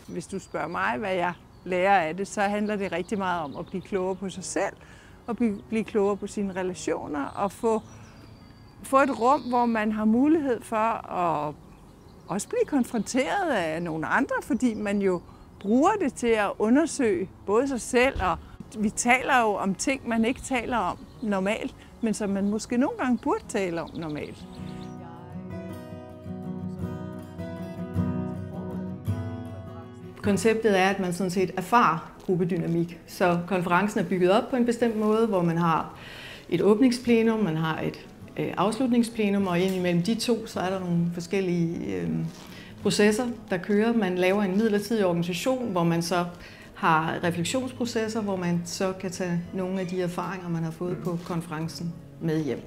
hvis du spørger mig, hvad jeg lærer af det, så handler det rigtig meget om at blive klogere på sig selv, og blive klogere på sine relationer, og få et rum, hvor man har mulighed for at også blive konfronteret af nogle andre, fordi man jo bruger det til at undersøge både sig selv, og vi taler jo om ting, man ikke taler om normalt, men som man måske nogle gange burde tale om normalt. Konceptet er, at man sådan set erfarer gruppedynamik. Så konferencen er bygget op på en bestemt måde, hvor man har et åbningsplenum, man har et afslutningsplenum, og indimellem de to, så er der nogle forskellige processer, der kører. Man laver en midlertidig organisation, hvor man så har refleksionsprocesser, hvor man så kan tage nogle af de erfaringer, man har fået på konferencen med hjem.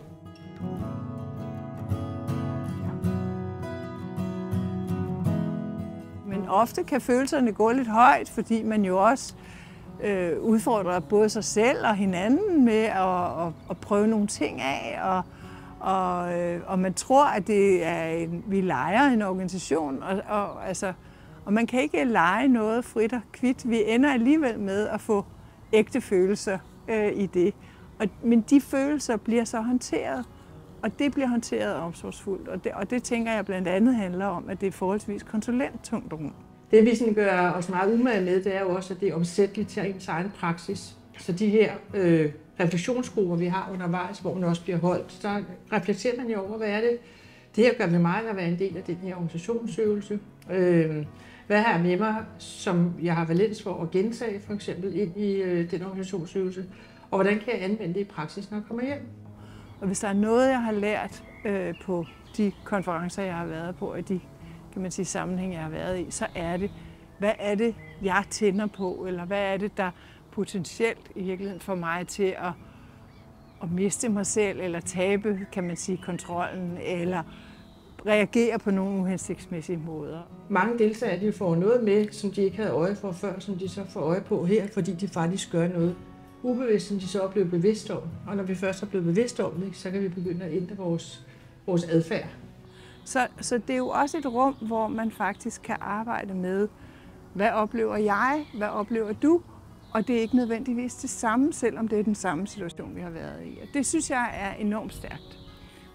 Men ofte kan følelserne gå lidt højt, fordi man jo også udfordrer både sig selv og hinanden med at prøve nogle ting af, og man tror, at det er vi leger en organisation, og man kan ikke lege noget frit og kvidt. Vi ender alligevel med at få ægte følelser i det. Men de følelser bliver så håndteret, og det bliver håndteret omsorgsfuldt. Og det tænker jeg blandt andet handler om, at det er forholdsvis konsulenttungt rum. Det vi sådan gør os meget umage med, det er jo også, at det er omsætteligt til ens egen praksis. Så de her refleksionsgrupper, vi har undervejs, hvor man også bliver holdt, så reflekterer man jo over, hvad er det? Det her gør med mig at være en del af den her organisationsøvelse. Hvad har jeg med mig, som jeg har valens for at gentage, for eksempel ind i den organisationsøvelse? Og hvordan kan jeg anvende det i praksis, når jeg kommer hjem? Og hvis der er noget, jeg har lært på de konferencer, jeg har været på, og de sammenhænge, jeg har været i, så er det, hvad er det, jeg tænder på, eller hvad er det, der potentielt i virkeligheden får mig til at miste mig selv, eller tabe, kontrollen, eller reagere på nogle uhensigtsmæssige måder. Mange deltagere de får noget med, som de ikke havde øje for før, som de så får øje på her, fordi de faktisk gør noget ubevidst, som de så er blevet bevidst om. Og når vi først er blevet bevidst om det, så kan vi begynde at ændre vores adfærd. Så det er jo også et rum, hvor man faktisk kan arbejde med, hvad oplever jeg, hvad oplever du, og det er ikke nødvendigvis det samme, selvom det er den samme situation, vi har været i. Og det synes jeg er enormt stærkt,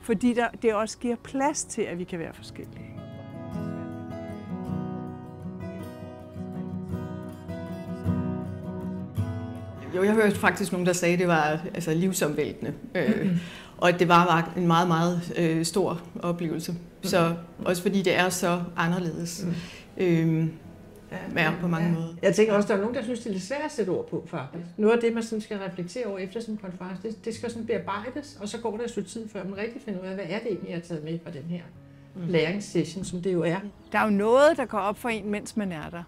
fordi det også giver plads til, at vi kan være forskellige. Jo, jeg hørte faktisk nogen, der sagde, at det var livsomvæltende. Og at det var en meget, meget stor oplevelse. Så også fordi det er så anderledes på mange måder. Jeg tænker også, at der er nogen, der synes, det er lidt svært at sætte ord på, faktisk. Noget af det, man sådan skal reflektere over efter sådan en konference, det skal sådan bearbejdes, og så går der et stykke tid, før man rigtig finder ud af, hvad er det egentlig, jeg har taget med fra den her læringssession, som det jo er. Der er jo noget, der går op for en, mens man er der.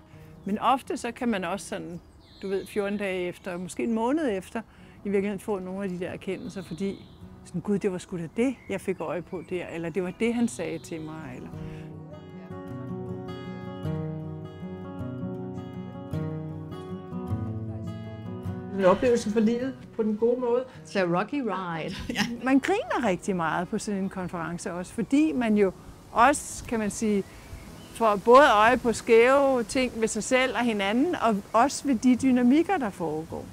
Men ofte så kan man også sådan, 14 dage efter, måske en måned efter, i virkeligheden få nogle af de der erkendelser, fordi sådan, gud, det var sgu da det, jeg fik øje på der, eller det var det, han sagde til mig, eller... En oplevelse for livet på den gode måde. Så rocky ride. Man griner rigtig meget på sådan en konference også, fordi man jo også, får både øje på skæve ting ved sig selv og hinanden, og også ved de dynamikker, der foregår.